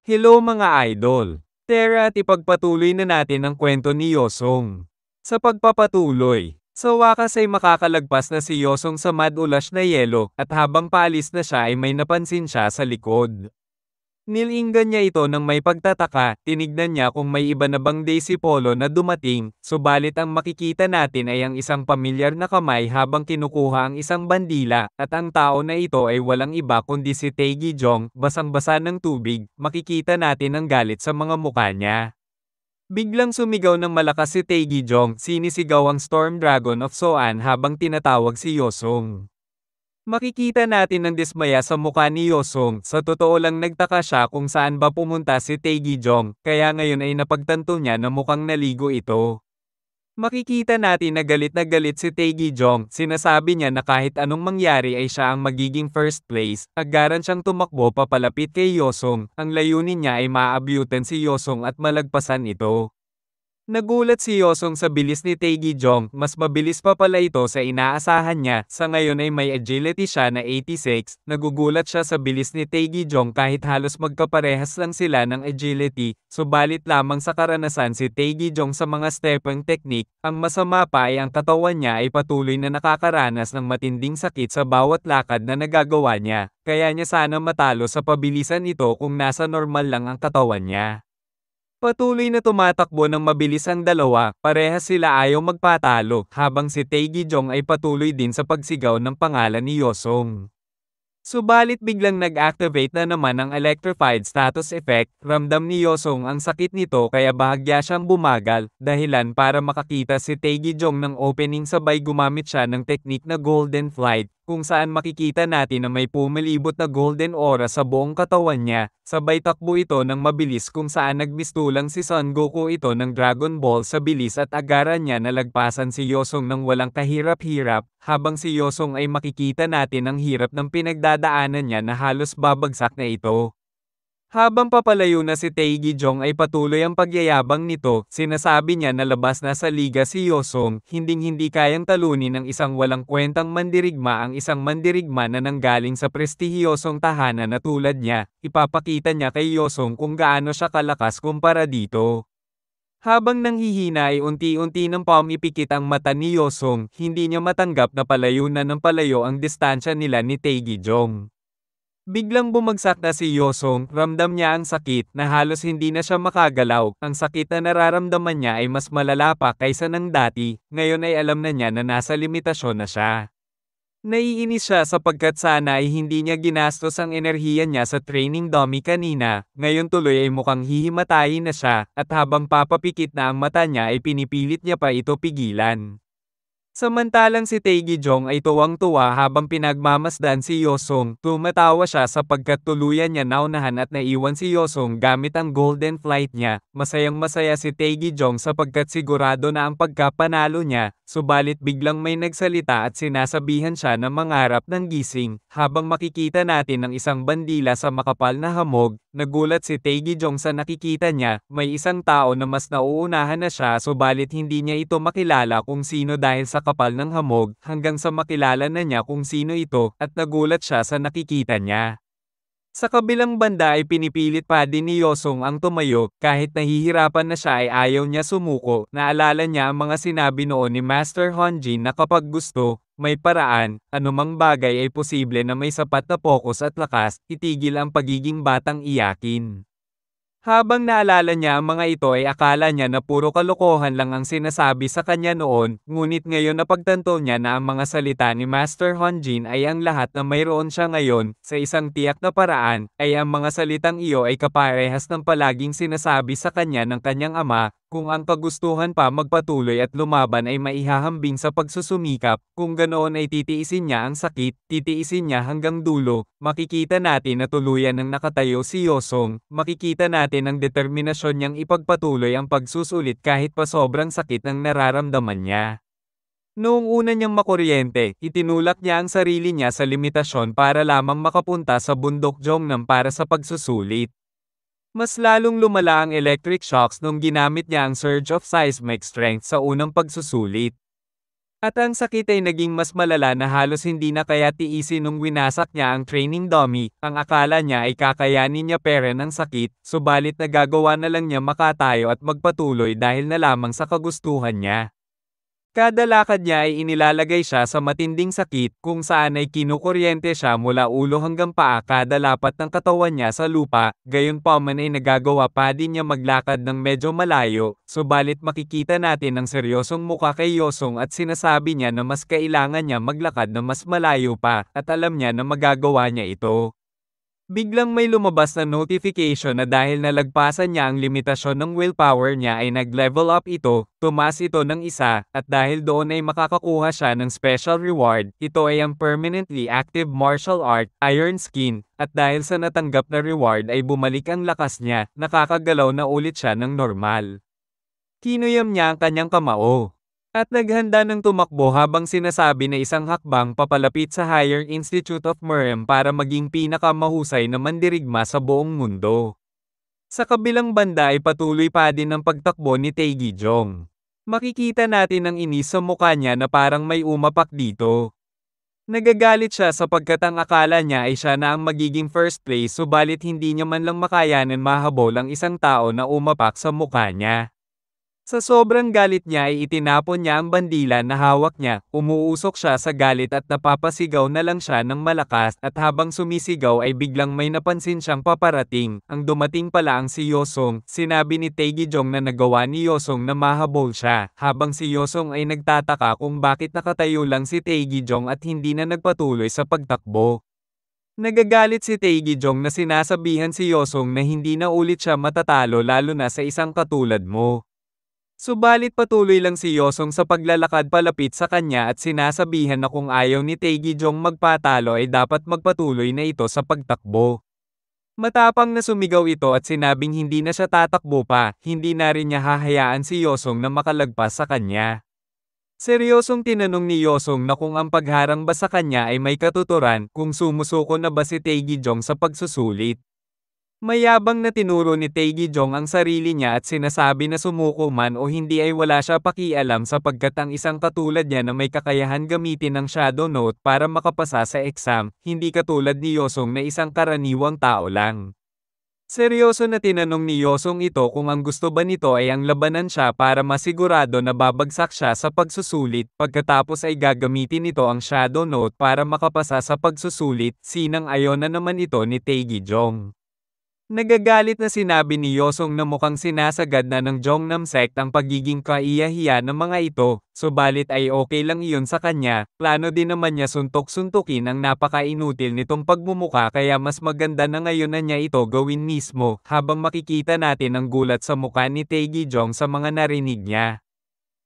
Hello mga idol! Tara at ipagpatuloy na natin ang kwento ni Yosong. Sa pagpapatuloy, sa wakas ay makakalagpas na si Yosong sa mad-ulash na yelo at habang paalis na siya ay may napansin siya sa likod. Nilinggan niya ito ng may pagtataka, tinignan niya kung may iba na bang Daisy Polo na dumating, subalit ang makikita natin ay ang isang pamilyar na kamay habang kinukuha ang isang bandila, at ang tao na ito ay walang iba kundi si Taegi Jong, basang-basa ng tubig, makikita natin ang galit sa mga mukha niya. Biglang sumigaw ng malakas si Taegi Jong, sinisigaw ang Storm Dragon of Soan habang tinatawag si Yosong. Makikita natin ang dismaya sa mukha ni Yosong, sa totoo lang nagtaka siya kung saan ba pumunta si Taegi Jong, kaya ngayon ay napagtanto niya na mukhang naligo ito. Makikita natin na galit si Taegi Jong, sinasabi niya na kahit anong mangyari ay siya ang magiging first place, agaran siyang tumakbo papalapit kay Yosong, ang layunin niya ay maabutan si Yosong at malagpasan ito. Nagulat si Yosong sa bilis ni Taegi Jong, mas mabilis pa pala ito sa inaasahan niya, sa ngayon ay may agility siya na 86, nagugulat siya sa bilis ni Taegi Jong kahit halos magkaparehas lang sila ng agility, subalit lamang sa karanasan si Taegi Jong sa mga stepping technique, ang masama pa ay ang katawan niya ay patuloy na nakakaranas ng matinding sakit sa bawat lakad na nagagawa niya, kaya niya sana matalo sa pabilisan ito kung nasa normal lang ang katawan niya. Patuloy na tumatakbo ng mabilis ang dalawa, parehas sila ayaw magpatalo, habang si Taegi Jong ay patuloy din sa pagsigaw ng pangalan ni Yosong. Subalit biglang nag-activate na naman ang electrified status effect, ramdam ni Yosong ang sakit nito kaya bahagya siyang bumagal, dahilan para makakita si Taegi Jong ng opening sabay gumamit siya ng teknik na Golden Flight, kung saan makikita natin na may pumilibot na golden aura sa buong katawan niya, sabay takbo ito ng mabilis kung saan nagmistulang si Son Goku ito ng Dragon Ball sa bilis at agaran niya na lagpasan si Yosong ng walang kahirap-hirap, habang si Yosong ay makikita natin ang hirap ng pinagdadaanan niya na halos babagsak na ito. Habang papalayo na si Taegi Jong ay patuloy ang pagyayabang nito, sinasabi niya na labas na sa liga si Yosong, hinding-hindi kayang talunin ng isang walang kwentang mandirigma ang isang mandirigma na nanggaling sa prestihiyosong tahanan na tulad niya, ipapakita niya kay Yosong kung gaano siya kalakas kumpara dito. Habang nanghihina ay unti-unti ng pumipikit ang mata ni Yosong, hindi niya matanggap na palayo na ng palayo ang distansya nila ni Taegi Jong. Biglang bumagsak na si Yosong, ramdam niya ang sakit na halos hindi na siya makagalaw, ang sakit na nararamdaman niya ay mas malala pa kaysa ng dati, ngayon ay alam na niya na nasa limitasyon na siya. Naiinis siya sapagkat sana ay hindi niya ginastos ang enerhiya niya sa training dummy kanina, ngayon tuloy ay mukhang hihimatayin na siya, at habang papapikit na ang mata niya ay pinipilit niya pa ito pigilan. Samantalang si Taegi Jong ay tuwang-tuwa habang pinagmamasdan si Yosong, tumatawa siya sapagkat tuluyan niya naunahan at naiwan si Yosong gamit ang golden flight niya, masayang-masaya si Taegi Jong sapagkat sigurado na ang pagkapanalo niya, subalit biglang may nagsalita at sinasabihan siya na mangarap ng gising, habang makikita natin ang isang bandila sa makapal na hamog, nagulat si Taegi Jong sa nakikita niya, may isang tao na mas nauunahan na siya subalit hindi niya ito makilala kung sino dahil sa kapal ng hamog, hanggang sa makilala na niya kung sino ito, at nagulat siya sa nakikita niya. Sa kabilang banda ay pinipilit pa din ni Yosong ang tumayo, kahit nahihirapan na siya ay ayaw niya sumuko, naalala niya ang mga sinabi noon ni Master Honjin na kapag gusto, may paraan, anumang bagay ay posible na may sapat na pokus at lakas, itigil ang pagiging batang iyakin. Habang naalala niya ang mga ito ay akala niya na puro kalokohan lang ang sinasabi sa kanya noon, ngunit ngayon napagtanto niya na ang mga salita ni Master Honjin ay ang lahat na mayroon siya ngayon, sa isang tiyak na paraan, ay ang mga salitang iyo ay kaparehas ng palaging sinasabi sa kanya ng kanyang ama, kung ang kagustuhan pa magpatuloy at lumaban ay maihahambing sa pagsusumikap, kung ganoon ay titiisin niya ang sakit, titiisin niya hanggang dulo, makikita natin na tuluyan ng nakatayo si Yosong, makikita natin ang determinasyon niyang ipagpatuloy ang pagsusulit kahit pa sobrang sakit ng nararamdaman niya. Noong una niyang makuryente, itinulak niya ang sarili niya sa limitasyon para lamang makapunta sa bundok Jongnam para sa pagsusulit. Mas lalong lumala ang electric shocks nung ginamit niya ang surge of seismic strength sa unang pagsusulit. At ang sakit ay naging mas malala na halos hindi na kaya tiisin nung winasak niya ang training dummy, ang akala niya ay kakayanin niya peren ang sakit, subalit nagagawa na lang niya makatayo at magpatuloy dahil na lamang sa kagustuhan niya. Kada lakad niya ay inilalagay siya sa matinding sakit kung saan ay kinukuryente siya mula ulo hanggang paa kada lapat ng katawan niya sa lupa, gayunpaman ay nagagawa pa din niya maglakad ng medyo malayo, subalit makikita natin ang seryosong mukha kay Yosong at sinasabi niya na mas kailangan niya maglakad na mas malayo pa, at alam niya na magagawa niya ito. Biglang may lumabas na notification na dahil nalagpasan niya ang limitasyon ng willpower niya ay nag-level up ito, tumaas ito ng isa, at dahil doon ay makakakuha siya ng special reward, ito ay ang permanently active martial art, Iron Skin, at dahil sa natanggap na reward ay bumalik ang lakas niya, nakakagalaw na ulit siya ng normal. Kinuyam niya ang kanyang kamao. At naghanda ng tumakbo habang sinasabi na isang hakbang papalapit sa Higher Institute of Murem para maging pinakamahusay na mandirigma sa buong mundo. Sa kabilang banda ay patuloy pa din ang pagtakbo ni Taegyeong. Makikita natin ang inis sa mukha niya na parang may umapak dito. Nagagalit siya sapagkat ang akala niya ay siya na ang magiging first place subalit hindi niya man lang makayanan mahabol ang isang tao na umapak sa mukha niya. Sa sobrang galit niya ay itinapon niya ang bandila na hawak niya, umuusok siya sa galit at napapasigaw na lang siya ng malakas at habang sumisigaw ay biglang may napansin siyang paparating, ang dumating pala ang si Yosong, sinabi ni Taegyeong na nagawa ni Yosong na mahabol siya, habang si Yosong ay nagtataka kung bakit nakatayo lang si Taegyeong at hindi na nagpatuloy sa pagtakbo. Nagagalit si Taegyeong na sinasabihan si Yosong na hindi na ulit siya matatalo lalo na sa isang katulad mo. Subalit patuloy lang si Yosong sa paglalakad palapit sa kanya at sinasabihan na kung ayaw ni Taegyeong magpatalo ay dapat magpatuloy na ito sa pagtakbo. Matapang na sumigaw ito at sinabing hindi na siya tatakbo pa, hindi na rin niya hahayaan si Yosong na makalagpas sa kanya. Seryosong tinanong ni Yosong na kung ang pagharang ba sa kanya ay may katuturan, kung sumusuko na ba si Taegyeong sa pagsusulit. Mayabang na tinuro ni Taegyeong ang sarili niya at sinasabi na sumuko man o hindi ay wala siya pakialam sapagkat ang isang katulad niya na may kakayahan gamitin ng Shadow Note para makapasa sa exam, hindi katulad ni Yosong na isang karaniwang tao lang. Seryoso na tinanong ni Yosong ito kung ang gusto ba nito ay ang labanan siya para masigurado na babagsak siya sa pagsusulit, pagkatapos ay gagamitin nito ang Shadow Note para makapasa sa pagsusulit, sinang ayon na naman ito ni Taegyeong. Nagagalit na sinabi ni Yosong na mukhang sinasagad na ng Jongnam sect ang pagiging kaiyahiya ng mga ito, subalit ay okay lang iyon sa kanya, plano din naman niya suntok-suntukin ang napaka-inutil nitong pagmumuka kaya mas maganda na ngayon na niya ito gawin mismo, habang makikita natin ang gulat sa mukha ni Taegyeong sa mga narinig niya.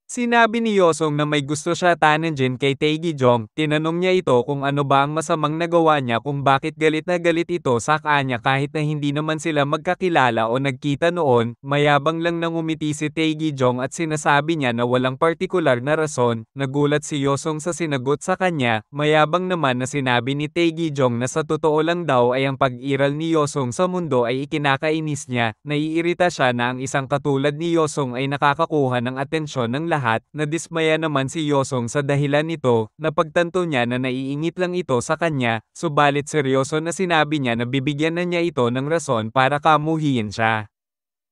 Sinabi ni Yosong na may gusto siya tanungin kay Taegyeong, tinanong niya ito kung ano ba ang masamang nagawa niya kung bakit galit na galit ito sa kanya kahit na hindi naman sila magkakilala o nagkita noon, mayabang lang nang umiti si Taegyeong at sinasabi niya na walang partikular na rason, nagulat si Yosong sa sinagot sa kanya, mayabang naman na sinabi ni Taegyeong na sa totoo lang daw ay ang pag-iral ni Yosong sa mundo ay ikinakainis niya, naiirita siya na ang isang katulad ni Yosong ay nakakakuha ng atensyon ng lahat. Nadismaya naman si Yosong sa dahilan nito, napagtanto niya na naiingit lang ito sa kanya, subalit seryoso na sinabi niya na bibigyan na niya ito ng rason para kamuhiin siya.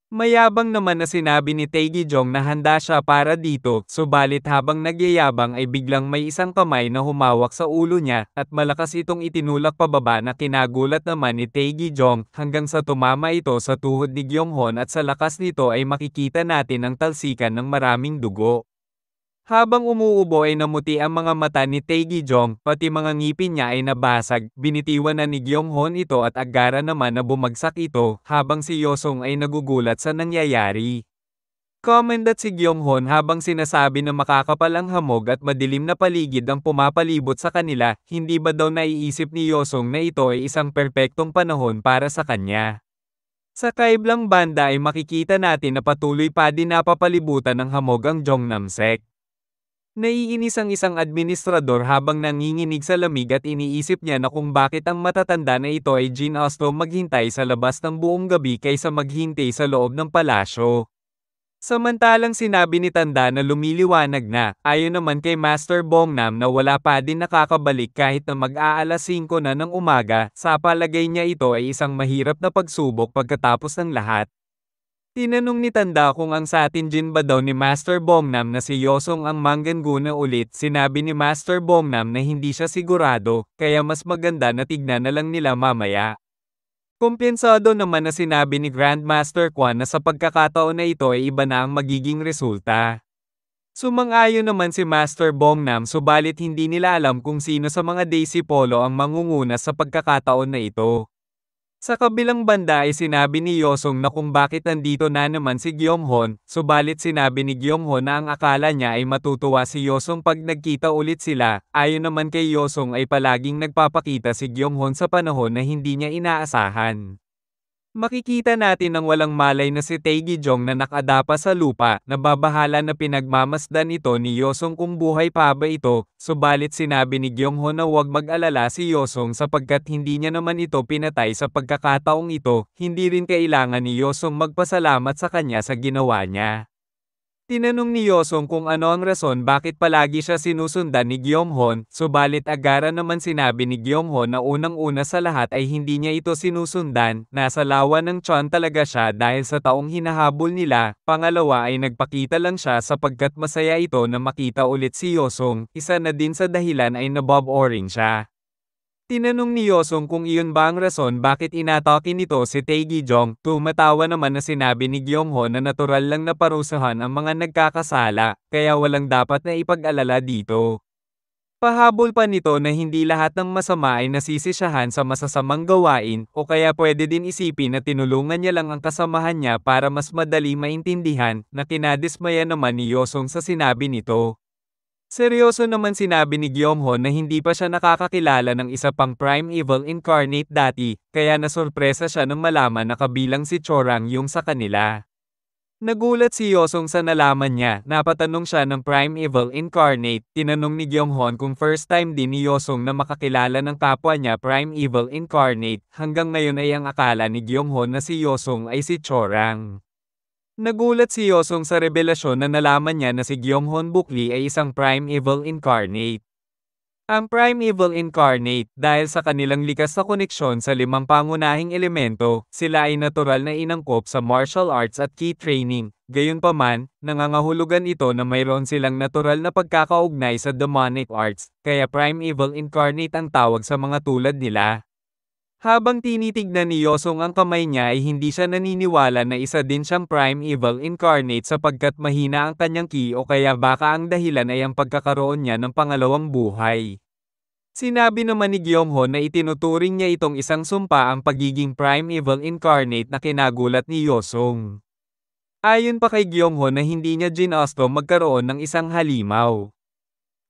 Mayabang naman na sinabi ni Taegyeong na handa siya para dito, subalit habang nagyayabang ay biglang may isang kamay na humawak sa ulo niya, at malakas itong itinulak pababa na kinagulat naman ni Taegyeong, hanggang sa tumama ito sa tuhod ni Gyeonghon at sa lakas nito ay makikita natin ang talsikan ng maraming dugo. Habang umuubo ay namuti ang mga mata ni Taegyeong, pati mga ngipin niya ay nabasag, binitiwan na ni Gyeonghon ito at agara naman na bumagsak ito, habang si Yosong ay nagugulat sa nangyayari. Komendat si Gyeonghon habang sinasabi na makakapal ang hamog at madilim na paligid ang pumapalibot sa kanila, hindi ba daw naiisip ni Yosong na ito ay isang perpektong panahon para sa kanya. Sa kaiblang banda ay makikita natin na patuloy pa din napapalibutan ng hamog ang Jongnam sect. Naiinis ang isang administrador habang nanginginig sa lamig at iniisip niya na kung bakit ang matatanda na ito ay ginusto maghintay sa labas ng buong gabi kaysa maghintay sa loob ng palasyo. Samantalang sinabi ni Tanda na lumiliwanag na, ayon naman kay Master Bongnam na wala pa din nakakabalik kahit na mag-aalas 5 na ng umaga, sa palagay niya ito ay isang mahirap na pagsubok pagkatapos ng lahat. Tinanong ni Tanda kung ang satinjin ba daw ni Master Bongnam na si Yosong ang mangganguna ulit, sinabi ni Master Bongnam na hindi siya sigurado, kaya mas maganda na tignan na lang nila mamaya. Kumpiyensado naman na sinabi ni Grandmaster Quan na sa pagkakataon na ito ay iba na ang magiging resulta. Sumang-ayon naman si Master Bongnam subalit hindi nila alam kung sino sa mga Daisy Polo ang mangunguna sa pagkakataon na ito. Sa kabilang banda ay sinabi ni Yosong na kung bakit nandito na naman si Gyeonghon, subalit sinabi ni Gyeonghon na ang akala niya ay matutuwa si Yosong pag nagkita ulit sila, ayon naman kay Yosong ay palaging nagpapakita si Gyeonghon sa panahon na hindi niya inaasahan. Makikita natin ang walang malay na si Taegyeong na nakadapa sa lupa, nababahala na pinagmamasdan ito ni Yosong kung buhay pa ba ito, subalit sinabi ni Gyeonghon na huwag mag-alala si Yosong sapagkat hindi niya naman ito pinatay sa pagkakataong ito, hindi rin kailangan ni Yosong magpasalamat sa kanya sa ginawa niya. Tinanong ni Yosong kung ano ang rason bakit palagi siya sinusundan ni Gyeonghon, subalit agaran naman sinabi ni Gyeonghon na unang-una sa lahat ay hindi niya ito sinusundan, nasa lawa ng tiyan talaga siya dahil sa taong hinahabol nila, pangalawa ay nagpakita lang siya sapagkat masaya ito na makita ulit si Yosong, isa na din sa dahilan ay nabob-oring siya. Tinanong ni Yosong kung iyon ba ang rason bakit inatake nito si Taegyeong, tumatawa naman na sinabi ni Gyeonghon na natural lang na parusahan ang mga nagkakasala, kaya walang dapat na ipag-alala dito. Pahabol pa nito na hindi lahat ng masama ay nasisisiyahan sa masasamang gawain, o kaya pwede din isipin na tinulungan niya lang ang kasamahan niya para mas madali maintindihan, na kinadismaya naman ni Yosong sa sinabi nito. Seryoso naman sinabi ni Gyeonghon na hindi pa siya nakakakilala ng isa pang Prime Evil Incarnate dati, kaya nasurpresa siya nang malaman na kabilang si Chorang yung sa kanila. Nagulat si Yosong sa nalaman niya, napatanong siya ng Prime Evil Incarnate, tinanong ni Gyeonghon kung first time din ni Yosong na makakilala ng kapwa niya Prime Evil Incarnate, hanggang ngayon ay ang akala ni Gyeonghon na si Yosong ay si Chorang. Nagulat si Yosong sa revelasyon na nalaman niya na si Gyeonghon Bukli ay isang Prime Evil Incarnate. Ang Prime Evil Incarnate, dahil sa kanilang likas na koneksyon sa 5 pangunahing elemento, sila ay natural na inangkop sa martial arts at ki training. Gayunpaman, nangangahulugan ito na mayroon silang natural na pagkakaugnay sa demonic arts, kaya Prime Evil Incarnate ang tawag sa mga tulad nila. Habang tinitignan ni Yosong ang kamay niya ay hindi siya naniniwala na isa din siyang Prime Evil Incarnate sapagkat mahina ang kanyang ki o kaya baka ang dahilan ay ang pagkakaroon niya ng pangalawang buhay. Sinabi naman ni Gyeonghon na itinuturing niya itong isang sumpa ang pagiging Prime Evil Incarnate na kinagulat ni Yosong. Ayon pa kay Gyeonghon na hindi niya ginusto magkaroon ng isang halimaw.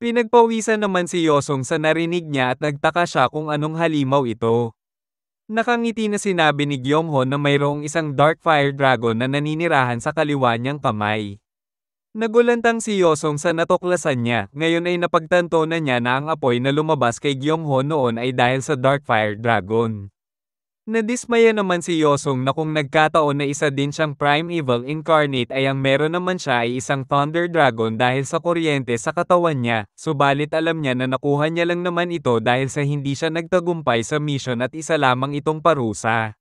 Pinagpawisan naman si Yosong sa narinig niya at nagtaka siya kung anong halimaw ito. Nakangiti na sinabi ni Gyeonghon na mayroong isang Dark Fire Dragon na naninirahan sa kaliwa niyang kamay. Nagulantang si Yosong sa natuklasan niya, ngayon ay napagtanto na niya na ang apoy na lumabas kay Gyeonghon noon ay dahil sa Dark Fire Dragon. Nadismaya naman si Yosong na kung nagkataon na isa din siyang Prime Evil Incarnate ay ang meron naman siya ay isang Thunder Dragon dahil sa kuryente sa katawan niya, subalit alam niya na nakuha niya lang naman ito dahil sa hindi siya nagtagumpay sa mission at isa lamang itong parusa.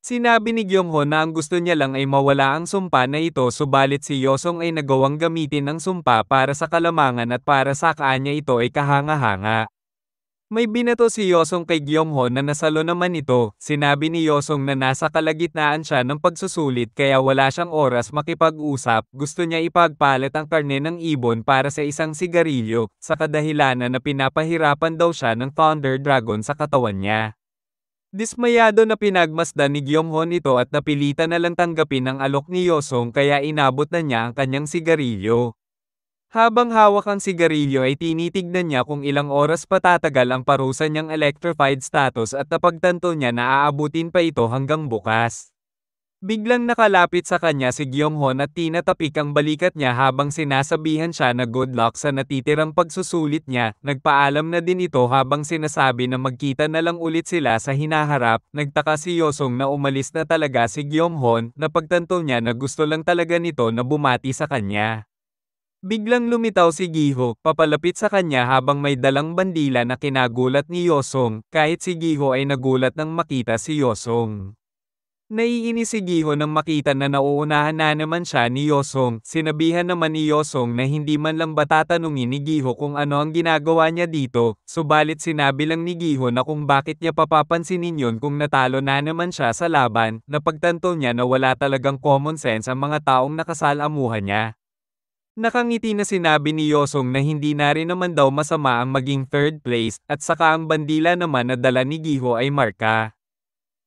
Sinabi ni Gyeonghon na ang gusto niya lang ay mawala ang sumpa na ito subalit si Yosong ay nagawang gamitin ang sumpa para sa kalamangan at para sa kanya ito ay kahanga-hanga. May binato si Yosong kay Gyeonghon na nasalo naman ito, sinabi ni Yosong na nasa kalagitnaan siya ng pagsusulit kaya wala siyang oras makipag-usap, gusto niya ipagpalit ang karne ng ibon para sa isang sigarilyo, sa kadahilanan na pinapahirapan daw siya ng Thunder Dragon sa katawan niya. Dismayado na pinagmasdan ni Gyeonghon ito at napilitan na lang tanggapin ang alok ni Yosong kaya inabot na niya ang kanyang sigarilyo. Habang hawak ang sigarilyo ay tinitignan niya kung ilang oras pa tatagal ang parusa niyang electrified status at napagtanto niya na aabutin pa ito hanggang bukas. Biglang nakalapit sa kanya si Gyonghon at tinatapik ang balikat niya habang sinasabihan siya na good luck sa natitirang pagsusulit niya. Nagpaalam na din ito habang sinasabi na magkita na lang ulit sila sa hinaharap. Nagtaka si Yosong na umalis na talaga si Gyonghon, na pagtanto niya na gusto lang talaga nito na bumati sa kanya. Biglang lumitaw si Giho, papalapit sa kanya habang may dalang bandila na kinagulat ni Yosong, kahit si Giho ay nagulat nang makita si Yosong. Naiinis si Giho nang makita na nauunahan na naman siya ni Yosong. Sinabihan naman ni Yosong na hindi man lang ba tatanungin ni Giho kung ano ang ginagawa niya dito, subalit sinabi lang ni Giho na kung bakit niya papapansinin yun kung natalo na naman siya sa laban. Napagtanto niya na wala talagang common sense ang mga taong nakasalamuhan niya. Nakangiti na sinabi ni Yosong na hindi na rin naman daw masama ang maging third place, at saka ang bandila naman na dala ni Giho ay marka.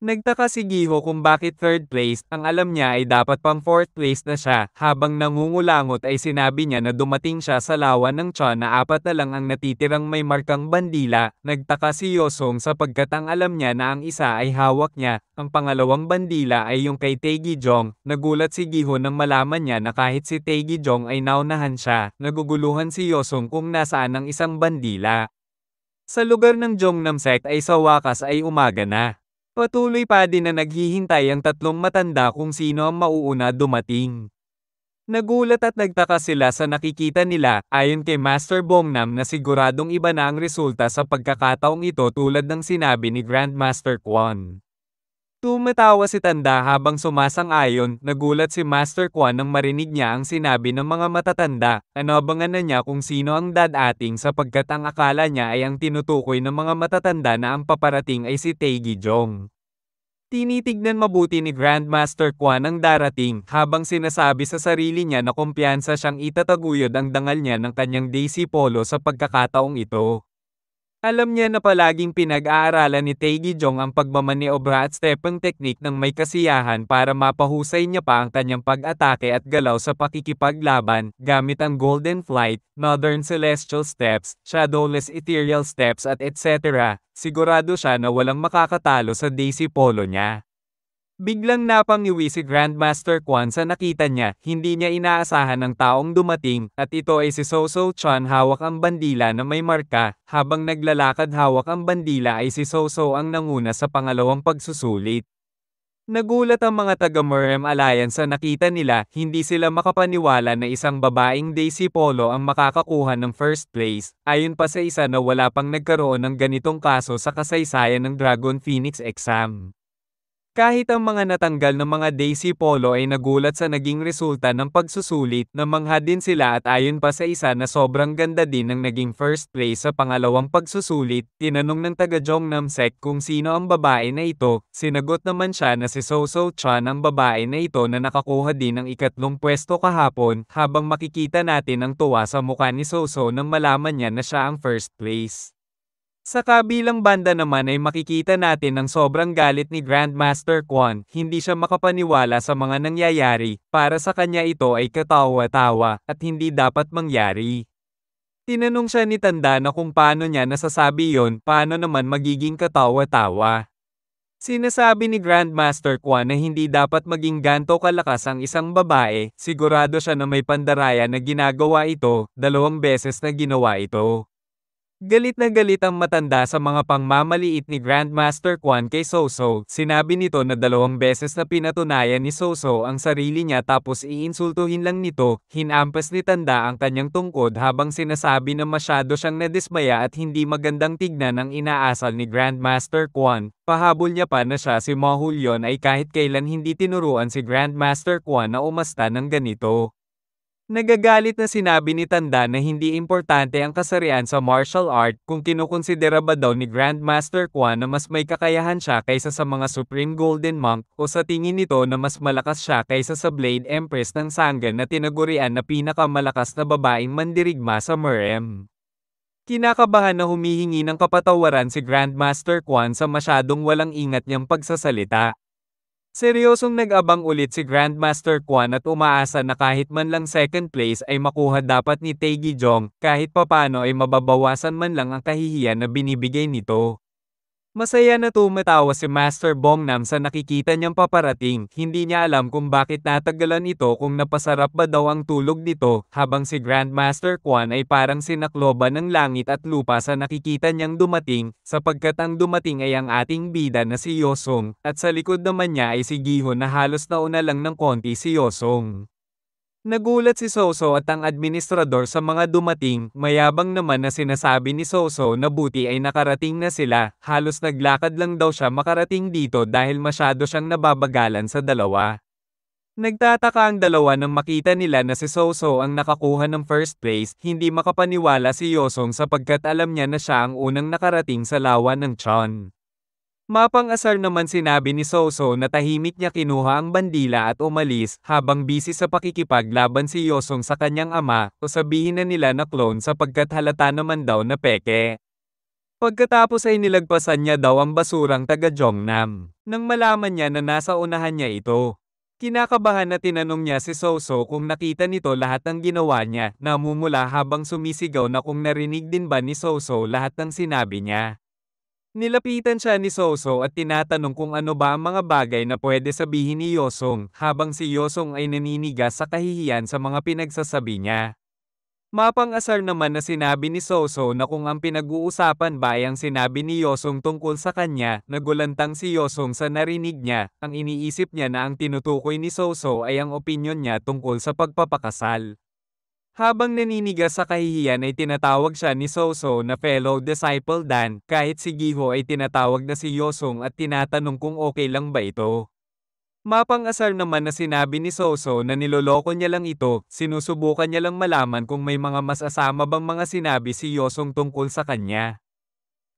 Nagtaka si Giho kung bakit third place, ang alam niya ay dapat pang fourth place na siya. Habang nangungulangot ay sinabi niya na dumating siya sa lawan ng Chon na apat na lang ang natitirang may markang bandila. Nagtaka si Yosong sapagkat ang alam niya na ang isa ay hawak niya, ang pangalawang bandila ay yung kay Taegijong. Nagulat si Giho nang malaman niya na kahit si Taegijong ay naunahan siya. Naguguluhan si Yosong kung nasaan ang isang bandila. Sa lugar ng Jongnam Sect ay sa wakas ay umaga na. Patuloy pa din na naghihintay ang tatlong matanda kung sino ang mauuna dumating. Nagulat at nagtaka sila sa nakikita nila, ayon kay Master Bongnam na siguradong iba na ang resulta sa pagkakataong ito tulad ng sinabi ni Grandmaster Quan. Tumatawa si Tanda habang sumasang-ayon. Nagulat si Master Quan nang marinig niya ang sinabi ng mga matatanda. Inabangan na niya kung sino ang dadating sapagkat ang akala niya ay ang tinutukoy ng mga matatanda na ang paparating ay si Taegijong. Tinitignan mabuti ni Grandmaster Quan ang darating habang sinasabi sa sarili niya na kumpiyansa siyang itataguyod ang dangal niya ng kanyang Daisy Polo sa pagkakataong ito. Alam niya na palaging pinag-aaralan ni Taegijong ang pagmamaniobra at stepeng teknik ng may kasiyahan para mapahusay niya pa ang kanyang pag-atake at galaw sa pakikipaglaban, gamit ang Golden Flight, Northern Celestial Steps, Shadowless Ethereal Steps at etc. Sigurado siya na walang makakatalo sa Daisy Polo niya. Biglang napangiwi si Grandmaster Quan sa nakita niya, hindi niya inaasahan ang taong dumating, at ito ay si Soso Chan hawak ang bandila na may marka, habang naglalakad hawak ang bandila ay si Soso ang nanguna sa pangalawang pagsusulit. Nagulat ang mga taga-Merem Alliance sa nakita nila, hindi sila makapaniwala na isang babaeng Daisy Polo ang makakakuha ng first place, ayon pa sa isa na wala pang nagkaroon ng ganitong kaso sa kasaysayan ng Dragon Phoenix exam. Kahit ang mga natanggal ng mga Daisy Polo ay nagulat sa naging resulta ng pagsusulit, namangha din sila at ayon pa sa isa na sobrang ganda din ng naging first place sa pangalawang pagsusulit. Tinanong ng taga Jongnam Sect kung sino ang babae na ito, sinagot naman siya na si Soso Chan ang babae na ito na nakakuha din ng ikatlong pwesto kahapon, habang makikita natin ang tuwa sa mukha ni Soso nang malaman niya na siya ang first place. Sa kabilang banda naman ay makikita natin ang sobrang galit ni Grandmaster Quan, hindi siya makapaniwala sa mga nangyayari, para sa kanya ito ay katawa-tawa, at hindi dapat mangyari. Tinanong siya ni Tanda na kung paano niya nasasabi yon, paano naman magiging katawa-tawa. Sinasabi ni Grandmaster Quan na hindi dapat maging ganto kalakas ang isang babae, sigurado siya na may pandaraya na ginagawa ito, 2 beses na ginawa ito. Galit na galit ang matanda sa mga pangmamaliit ni Grandmaster Quan kay Soso. Sinabi nito na 2 beses na pinatunayan ni Soso ang sarili niya tapos iinsultuhin lang nito. Hinampas ni Tanda ang kanyang tungkod habang sinasabi na masyado siyang nadismaya at hindi magandang tignan ang inaasal ni Grandmaster Quan. Pahabol niya pa na siya si Ma Hulyon ay kahit kailan hindi tinuruan si Grandmaster Quan na umasta ng ganito. Nagagalit na sinabi ni Tanda na hindi importante ang kasarian sa martial art kung kinukonsidera ba daw ni Grandmaster Quan na mas may kakayahan siya kaysa sa mga Supreme Golden Monk o sa tingin nito na mas malakas siya kaysa sa Blade Empress ng Sanggan na tinagurian na pinakamalakas na babaeng mandirigma sa Merem. Kinakabahan na humihingi ng kapatawaran si Grandmaster Quan sa masyadong walang ingat niyang pagsasalita. Seryosong nag-abang ulit si Grandmaster Quan at umaasa na kahit man lang second place ay makuha dapat ni Taegijong, kahit papano ay mababawasan man lang ang kahihiyan na binibigay nito. Masaya na tumatawa si Master Bongnam sa nakikita niyang paparating, hindi niya alam kung bakit natagalan ito kung napasarap ba daw ang tulog nito, habang si Grandmaster Quan ay parang sinakloban ng langit at lupa sa nakikita niyang dumating, sapagkat ang dumating ay ang ating bida na si Yosong, at sa likod naman niya ay si Gihon na halos nauna lang ng konti si Yosong. Nagulat si Soso at ang administrador sa mga dumating, mayabang naman na sinasabi ni Soso na buti ay nakarating na sila, halos naglakad lang daw siya makarating dito dahil masyado siyang nababagalan sa dalawa. Nagtataka ang dalawa nang makita nila na si Soso ang nakakuha ng first place, hindi makapaniwala si Yosong sapagkat alam niya na siya ang unang nakarating sa lawa ng Chon. Mapang-asar naman sinabi ni Soso na tahimik niya kinuha ang bandila at umalis, habang busy sa pakikipaglaban si Yosong sa kanyang ama, o sabihin na nila na clone sapagkat halata naman daw na peke. Pagkatapos ay nilagpasan niya daw ang basurang taga Jongnam, nang malaman niya na nasa unahan niya ito. Kinakabahan na tinanong niya si Soso kung nakita nito lahat ng ginawa niya, namumula habang sumisigaw na kung narinig din ba ni Soso lahat ng sinabi niya. Nilapitan siya ni Soso at tinatanong kung ano ba ang mga bagay na pwede sabihin ni Yosong, habang si Yosong ay naninigas sa kahihiyan sa mga pinagsasabi niya. Mapang-asar naman na sinabi ni Soso na kung ang pinag-uusapan ba ay ang sinabi ni Yosong tungkol sa kanya, nagulantang si Yosong sa narinig niya, ang iniisip niya na ang tinutukoy ni Soso ay ang opinyon niya tungkol sa pagpapakasal. Habang naninigas sa kahihiyan ay tinatawag siya ni Soso na fellow disciple Dan, kahit si Giho ay tinatawag na si Yosong at tinatanong kung okay lang ba ito. Mapang-asar naman na sinabi ni Soso na niloloko niya lang ito, sinusubukan niya lang malaman kung may mga masasama bang mga sinabi si Yosong tungkol sa kanya.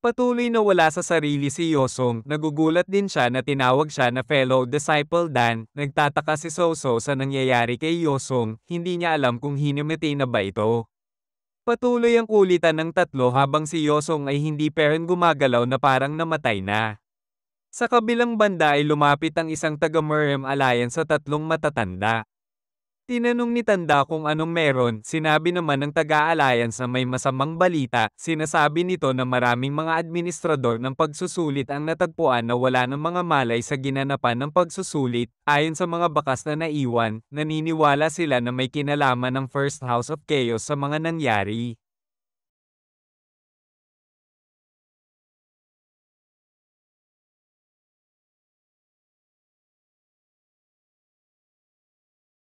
Patuloy na wala sa sarili si Yosong, nagugulat din siya na tinawag siya na fellow disciple Dan, nagtataka si Soso sa nangyayari kay Yosong, hindi niya alam kung hinimiti na ba ito. Patuloy ang kulitan ng tatlo habang si Yosong ay hindi pa rin gumagalaw na parang namatay na. Sa kabilang banda ay lumapit ang isang taga-Merem Alliance sa tatlong matatanda. Tinanong ni Tanda kung anong meron, sinabi naman ng taga-alliance na may masamang balita, sinasabi nito na maraming mga administrador ng pagsusulit ang natagpuan na wala ng mga malay sa ginanapan ng pagsusulit, ayon sa mga bakas na naiwan, naniniwala sila na may kinalaman ng First House of Chaos sa mga nangyari.